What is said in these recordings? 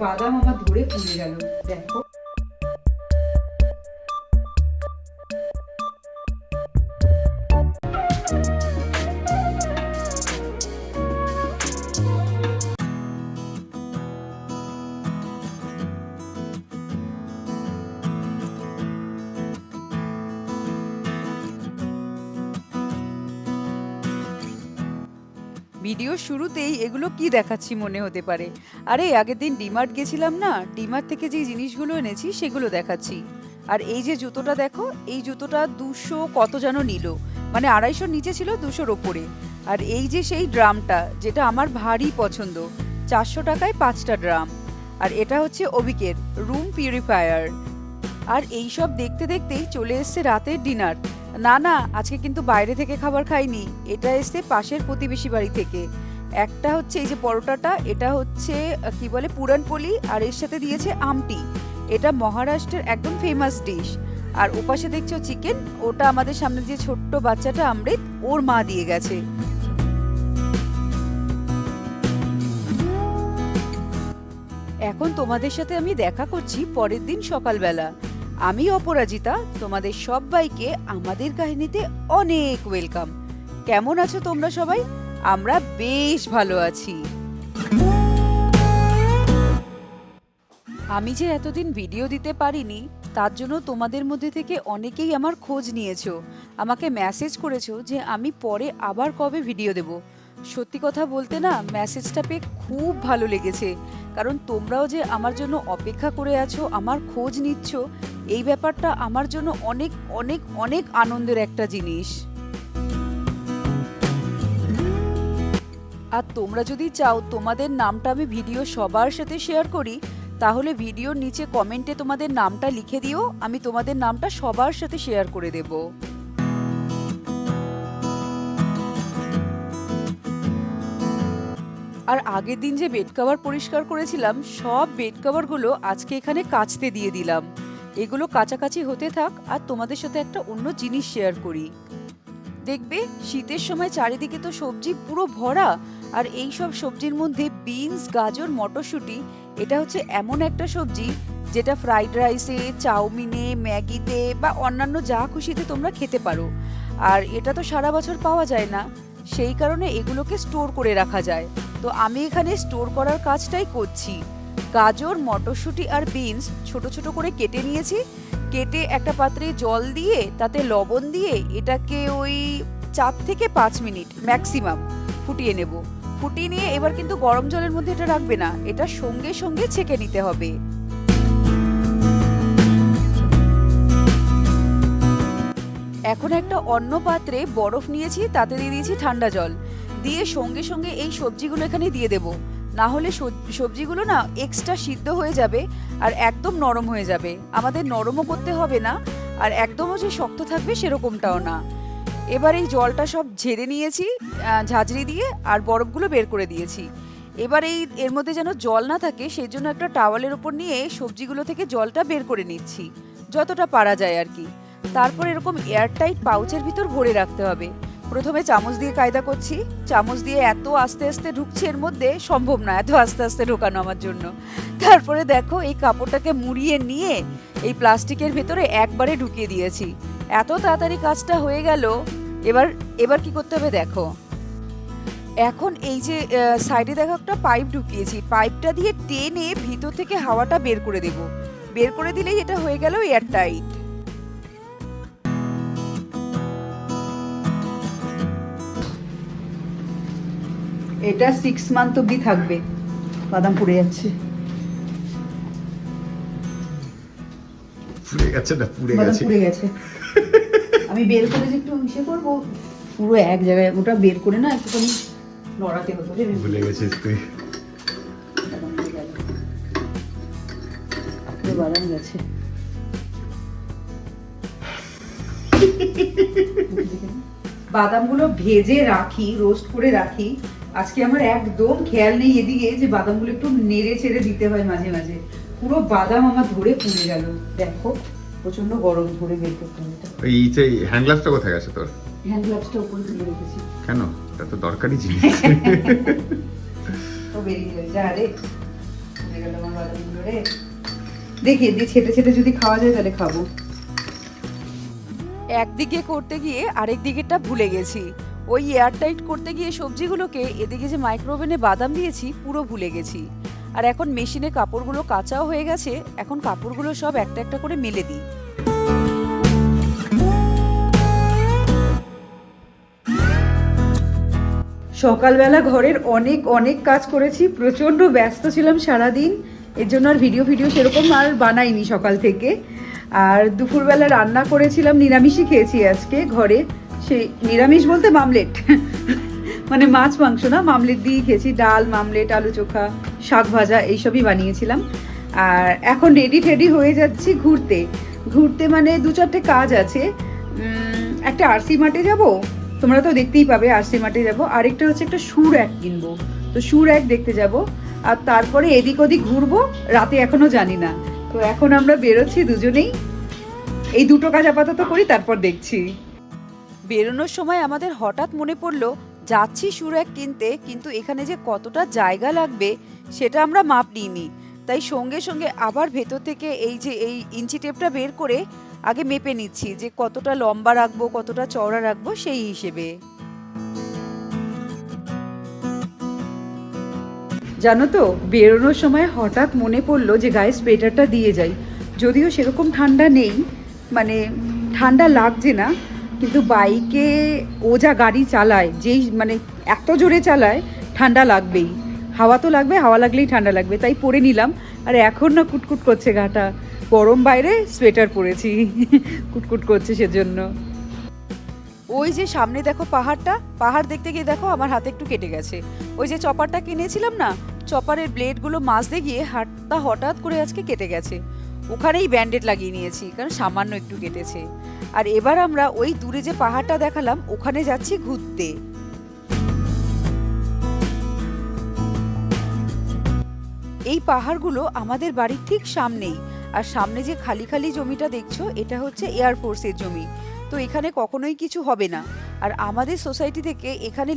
বাদাম আমার ধরে পুড়ে গেল। দেখো ভিডিও শুরুতেই এগুলো কি দেখাচ্ছি মনে হতে পারে। আরে আগের দিন ডিমার্ট গেছিলাম না, ডিমার্ট থেকে যে জিনিসগুলো এনেছি সেগুলো দেখাচ্ছি। আর এই যে জুতোটা দেখো, এই জুতোটা 200 কত যেন নিল, মানে 250 নিচে ছিল, 200 ওপরে। আর এই যে সেই ড্রামটা যেটা আমার ভারী পছন্দ, 400 টাকায় 5টা ড্রাম। আর এটা হচ্ছে অবিকের রুম পিউরিফায়ার। আর এই সব দেখতে দেখতেই চলে এসছে রাতের ডিনার। না না, আজকে কিন্তু বাইরে থেকে খাবার খাইনি, এটা এসছে পাশের প্রতিবেশী বাড়ি থেকে। একটা হচ্ছে এই যে পরোটাটা, এটা হচ্ছে কি বলে পুরানপোলি, আর এর সাথে দিয়েছে আমটি। এটা মহারাষ্ট্রের একদম ফেমাস ডিশ। আর ওপাশে দেখছো চিকেন, ওটা আমাদের সামনে যে ছোট্ট বাচ্চাটা অমৃত, ওর মা দিয়ে গেছে। এখন তোমাদের সাথে আমি দেখা করছি পরের দিন সকালবেলা। আমি অপরাজিতা, তোমাদের সবাইকে আমাদের কাহিনীতে অনেক ওয়েলকাম। কেমন আছো তোমরা সবাই? আমরা বেশ ভালো আছি। আমি যে এতদিন ভিডিও দিতে পারিনি, তার জন্য তোমাদের মধ্যে থেকে অনেকেই আমার খোঁজ নিয়েছো, আমাকে মেসেজ করেছো যে আমি পরে আবার কবে ভিডিও দেব। সত্যি কথা বলতে না, মেসেজটা পেয়ে খুব ভালো লেগেছে, কারণ তোমরাও যে আমার জন্য অপেক্ষা করে আছো, আমার খোঁজ নিচ্ছ, এই ব্যাপারটা আমার জন্য অনেক অনেক অনেক আনন্দের একটা জিনিস। আর তোমরা যদি চাও তোমাদের নামটা আমি ভিডিও সবার সাথে শেয়ার করি, তাহলে ভিডিওর নিচে কমেন্টে তোমাদের নামটা লিখে দিও, আমি তোমাদের নামটা সবার সাথে শেয়ার করে দেব। আর আগের দিন যে বেড কভার পরিষ্কার করেছিলাম, সব বেড কভারগুলো আজকে এখানে কাচতে দিয়ে দিলাম। এগুলো কাছাকাছি হতে থাক, আর তোমাদের সাথে একটা অন্য জিনিস শেয়ার করি। দেখবে শীতের সময় চারিদিকে তো সবজি পুরো ভরা, আর এই সব সবজির মধ্যে বিনস, গাজর, মটরশুঁটি, এটা হচ্ছে এমন একটা সবজি যেটা ফ্রাইড রাইসে, চাউমিনে, ম্যাগিতে বা অন্যান্য যা খুশিতে তোমরা খেতে পারো। আর এটা তো সারা বছর পাওয়া যায় না, সেই কারণে এগুলোকে স্টোর করে রাখা যায়। তো আমি এখানে স্টোর করার কাজটাই করছি। গাজর, মটরশুঁটি আর বিনস ছোট ছোট করে কেটে নিয়েছি। কেটে একটা পাত্রে জল দিয়ে তাতে লবণ দিয়ে এটাকে ওই 4 থেকে 5 মিনিট ম্যাক্সিমাম ফুটিয়ে নেব। ফুটিয়ে নিয়ে এবার কিন্তু গরম জলের মধ্যে এটা রাখবে না, এটা সঙ্গে সঙ্গে ছেঁকে নিতে হবে। এখন একটা অন্য পাত্রে বরফ নিয়েছি, তাতে দিয়ে দিয়েছি ঠান্ডা জল, দিয়ে সঙ্গে সঙ্গে এই সবজিগুলো এখানে দিয়ে দেবো। না হলে সবজিগুলো না এক্সট্রা সিদ্ধ হয়ে যাবে আর একদম নরম হয়ে যাবে। আমাদের নরমও করতে হবে না, আর একদমও যে শক্ত থাকবে সেরকমটাও না। এবার এই জলটা সব ঝেড়ে নিয়েছি ঝাঁঝরি দিয়ে, আর বরফগুলো বের করে দিয়েছি। এবার এর মধ্যে যেন জল না থাকে, সেই জন্য একটা টাওয়ালের ওপর নিয়ে সবজিগুলো থেকে জলটা বের করে নিচ্ছি, যতটা পারা যায় আর কি। তারপর এরকম এয়ারটাইট পাউচের ভিতর ভরে রাখতে হবে। প্রথমে চামচ দিয়ে কায়দা করছি, চামচ দিয়ে এত আস্তে আস্তে ঢুকছে এর মধ্যে, সম্ভব না এত আস্তে আস্তে ঢোকানো আমার জন্য। তারপরে দেখো এই কাপড়টাকে মুড়িয়ে নিয়ে এই প্লাস্টিকের ভেতরে একবারে ঢুকিয়ে দিয়েছি। এত তাড়াতাড়ি কাজটা হয়ে গেল। এবার এবার কি করতে হবে দেখো, এখন এই যে সাইডে দেখো একটা পাইপ ঢুকিয়েছি, পাইপটা দিয়ে টেনে ভিতর থেকে হাওয়াটা বের করে দেব। বের করে দিলেই এটা হয়ে গেল এয়ারটাইট। এটা 6 মান্থ অবধি থাকবে। বাদাম পুড়ে যাচ্ছে, পুড়ে গেছে না? পুড়ে বাদাম গেছে, পুড়ে গেছে। আমি বের করে যে একটু ইসে করবো, পুরো এক জায়গায় ওটা বের করে না একটুখানি নড়াতে হতো। ভুলে গেছিস তুই। বাদাম গেছে। বাদামগুলো ভেজে রাখি, রোস্ট করে রাখি। আজকে আমার একদম খেয়াল নেই এদিকে যে বাদামগুলো একটু নেড়ে ছেড়ে দিতে হয় মাঝে মাঝে। পুরো বাদাম আমার ধরে পুড়ে গেল। দেখো প্রচন্ড গরম, ধরে বের করতে হবে। এই যে হ্যান্ড গ্লাভসটা কোথায় গেছে তোর? হ্যান্ড গ্লাভসটা উপরে তুলে রেখেছি। কেন? এটা তো দরকারি জিনিস। তো বেরিয়ে যায় যা রে। হয়ে গেল আমার বাদামগুলো রে। দেখি দিয়ে ছেটে ছেটে যদি খাওয়া যায় তাহলে খাবো। একদিকে করতে গিয়ে আরেক দিকেরটা ভুলে গেছি। ওই এয়ারটাইট করতে গিয়ে সবজিগুলোকে এদিকে যে মাইক্রোওভেনে বাদাম দিয়েছি পুরো ভুলে গেছি। আর এখন মেশিনে কাপড়গুলো কাঁচাও হয়ে গেছে, এখন কাপড়গুলো সব একটা একটা করে মেলে দিই। সকালবেলা ঘরের অনেক অনেক কাজ করেছি, প্রচণ্ড ব্যস্ত ছিলাম সারাদিন, এর জন্য আর ভিডিও সেরকম আর বানাইনি সকাল থেকে। আর দুপুরবেলা রান্না করেছিলাম, নিরামিষই খেয়েছি আজকে ঘরে। সেই নিরামিষ বলতে মামলেট মানে মাছ মাংস না, মামলেট দিয়েই খেয়েছি। ডাল, মামলেট, আলু চোখা, শাক ভাজা এইসবই বানিয়েছিলাম। আর এখন রেডি হয়ে যাচ্ছি ঘুরতে মানে 2-4টে কাজ আছে। একটা আরসি মার্টে যাব, তোমরা তো দেখতেই পাবে আরসি মার্টে যাব। আরেকটা হচ্ছে একটা শু র্যাক কিনবো, তো শু র্যাক দেখতে যাব। আর তারপরে এদিক ওদিক ঘুরবো, রাতে এখনো জানি না। তো এখন আমরা বেরোচ্ছি দুজনেই, এই দুটো কাজ আপাতত করি, তারপর দেখছি। বেরোনোর সময় আমাদের হঠাৎ মনে পড়লো যাচ্ছি শু র্যাক কিনতে, কিন্তু এখানে যে কতটা জায়গা লাগবে সেটা আমরা মাপ নিইনি। তাই সঙ্গে সঙ্গে আবার ভেতর থেকে এই যে এই ইঞ্চি টেপটা বের করে আগে মেপে নিচ্ছি যে কতটা লম্বা রাখবো, কতটা চওড়া রাখবো সেই হিসেবে। জানো তো, বেরোনোর সময় হঠাৎ মনে পড়লো যে গায়ে সোয়েটারটা দিয়ে যাই। যদিও সেরকম ঠান্ডা নেই, মানে ঠান্ডা লাগছে না, কিন্তু বাইকে ও যা গাড়ি চালায়, যেই মানে এত জোরে চালায়, ঠান্ডা লাগবেই। হাওয়া তো লাগবে, হাওয়া লাগলেই ঠান্ডা লাগবে, তাই পরে নিলাম। আর এখন না কুটকুট করছে গাটা, গরম বাইরে সোয়েটার পরেছি কুটকুট করছে সেজন্য। ওই যে সামনে দেখো পাহাড়টা, পাহাড় দেখতে গিয়ে দেখো আমার হাতে একটু কেটে গেছে। ওই যে চপারটা কিনেছিলাম না, চপারের ব্লেডগুলো মাজতে গিয়ে হাতটা হঠাৎ করে আজকে কেটে গেছে। ওখানেই ব্যান্ডেড লাগিয়ে নিয়েছি, কারণ সামান্য একটু কেটেছে। আর এবার আমরা ওই দূরে যে পাহাড়টা দেখালাম ওখানে যাচ্ছি ঘুরতে। এই পাহাড়গুলো আমাদের বাড়ির ঠিক সামনেই। আর সামনে যে খালি খালি জমিটা দেখছো, এটা হচ্ছে এয়ারফোর্সের জমি। তো এখানে কখনোই কিছু হবে না। আর আমাদের সোসাইটি থেকে এখানে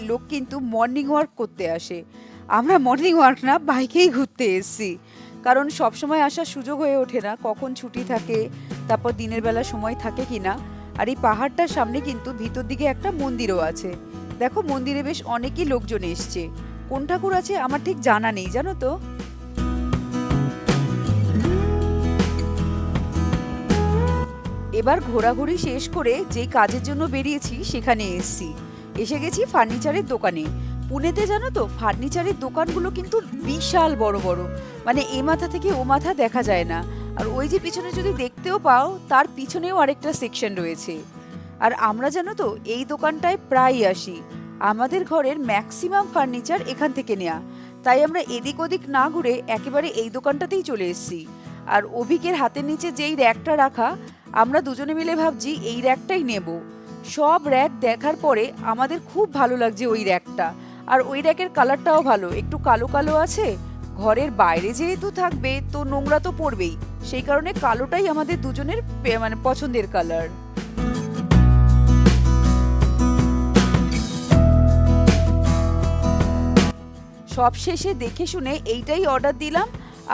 লোক কিন্তু মর্নিং ওয়াক করতে আসে। আমরা মর্নিং ওয়াক না, বাইকেই ঘুরতে এসেছি, কারণ সবসময় আসার সুযোগ হয়ে ওঠে না, কখন ছুটি থাকে, তারপর দিনের বেলা সময় থাকে কিনা। আর এই পাহাড়টার সামনে কিন্তু ভিতর দিকে একটা মন্দিরও আছে। দেখো মন্দিরে বেশ অনেকই লোকজন এসছে। কোন ঠাকুর আছে আমার ঠিক জানা নেই, জানো তো। এবার ঘোরাঘুরি শেষ করে যেই কাজের জন্য বেরিয়েছি সেখানে এসে গেছি ফার্নিচারের দোকানে। পুনেতে জানো তো ফার্নিচারের দোকানগুলো কিন্তু বিশাল বড় বড়, মানে এ মাথা থেকে ও মাথা দেখা যায় না। আর ওই যে পিছনে যদি দেখতেও পাও, তার পিছনেও আরেকটা সেকশন রয়েছে। আর আমরা জানো তো এই দোকানটায় প্রায় আসি, আমাদের ঘরের ম্যাক্সিমাম ফার্নিচার এখান থেকে নেওয়া। তাই আমরা এদিক ওদিক না ঘুরে একেবারে এই দোকানটাতেই চলে এসেছি। আর অভিকের হাতের নিচে যেই র্যাকটা রাখা, আমরা দুজনে মিলে ভাবছি এই র্যাকটাই নেব। সব র্যাক দেখার পরে আমাদের খুব ভালো লাগছে ওই র্যাকটা। আর ওই র্যাকের কালারটাও ভালো, একটু কালো কালো আছে। ঘরের বাইরে যেহেতু থাকবে তো নোংরা তো পড়বেই, সেই কারণে কালোটাই আমাদের দুজনের মানে পছন্দের কালার। সব শেষে দেখে শুনে এইটাই অর্ডার দিলাম।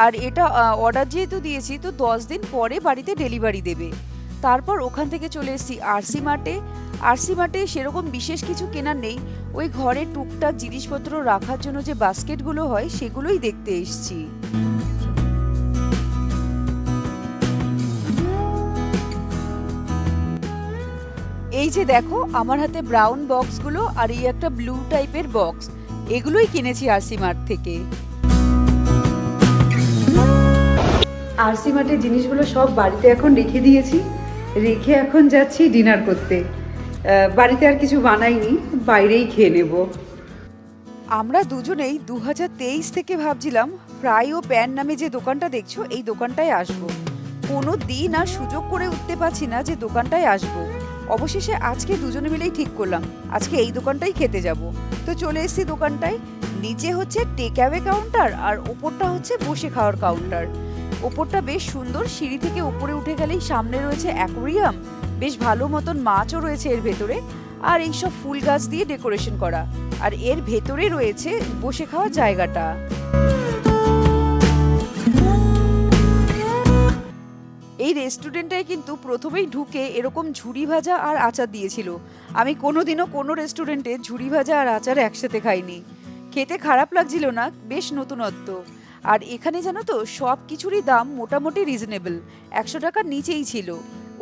আর এটা অর্ডার যেহেতু দিয়েছি তো 10 দিন পরে বাড়িতে ডেলিভারি দেবে। তারপর ওখান থেকে চলে এসেছি আরসি মার্টে সেরকম বিশেষ কিছু কেনার নেই, ওই ঘরে টুকটাক জিনিসপত্র রাখার জন্য যে বাস্কেটগুলো হয় সেগুলোই দেখতে এসেছি। এই যে দেখো আমার হাতে ব্রাউন বক্সগুলো আর এই একটা ব্লু টাইপের বক্স, এগুলোই কিনেছি আরসি মার্ট থেকে। আরসি মার্টের জিনিসগুলো সব বাড়িতে এখন রেখে দিয়েছি, রেখে এখন যাচ্ছি ডিনার করতে। বাড়িতে আর কিছু বানাইনি, বাইরেই খেয়ে নেব। আমরা দুজনেই 2023 থেকে ভাবছিলাম ফ্রাই ও প্যান নামে যে দোকানটা দেখছো এই দোকানটায় আসবো। কোনো দিন আর সুযোগ করে উঠতে পারছি না যে দোকানটায় আসবো। অবশেষে আজকে দুজনে মিলেই ঠিক করলাম আজকে এই দোকানটাই খেতে যাব। তো চলে এসেছি দোকানটায়। নিচে হচ্ছে টেক অ্যাওয়ে কাউন্টার আর ওপরটা হচ্ছে বসে খাওয়ার কাউন্টার। ওপরটা বেশ সুন্দর, সিঁড়ি থেকে উপরে উঠে গেলেই সামনে রয়েছে অ্যাকোয়ারিয়াম, বেশ ভালো মতন মাছও রয়েছে এর ভেতরে। আর এইসব ফুল গাছ দিয়ে ডেকোরেশন করা। আর এর ভেতরে রয়েছে বসে খাওয়ার জায়গাটা। রেস্টুরেন্টটায় কিন্তু প্রথমেই ঢুকে এরকম ঝুরি ভাজা আর আচার দিয়েছিল। আমি কোনোদিনও কোনো রেস্টুরেন্টে ঝুরি ভাজা আর আচার একসাথে খাইনি। খেতে খারাপ লাগছিল না, বেশ নতুনত্ব। আর এখানে জানো তো সব কিছুরই দাম মোটামুটি রিজনেবল, 100 টাকার নিচেই ছিল।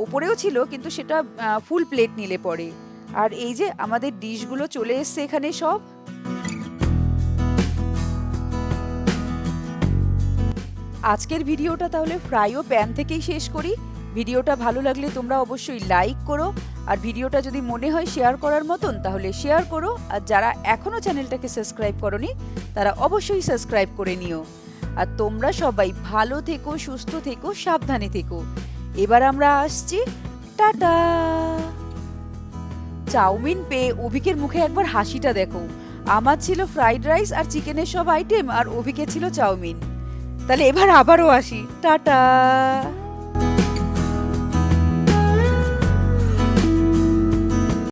ওপরেও ছিল কিন্তু সেটা ফুল প্লেট নিলে পরে। আর এই যে আমাদের ডিশগুলো চলে এসছে এখানে সব। আজকের ভিডিওটা তাহলে ফ্রাই ও প্যান থেকেই শেষ করি। ভিডিওটা ভালো লাগলে তোমরা অবশ্যই লাইক করো, আর ভিডিওটা যদি মনে হয় শেয়ার করার মতন তাহলে শেয়ার করো। আর যারা এখনও চ্যানেলটাকে সাবস্ক্রাইব করোনি তারা অবশ্যই সাবস্ক্রাইব করে নিও। আর তোমরা সবাই ভালো থেকো, সুস্থ থেকো, সাবধানে থেকো। এবার আমরা আসছি, টাটা। চাউমিন পেয়ে অভিকের মুখে একবার হাসিটা দেখো। আমার ছিল ফ্রাইড রাইস আর চিকেনের সব আইটেম, আর অভিকের ছিল চাউমিন। তাহলে এবার আবারও আসি, টাটা।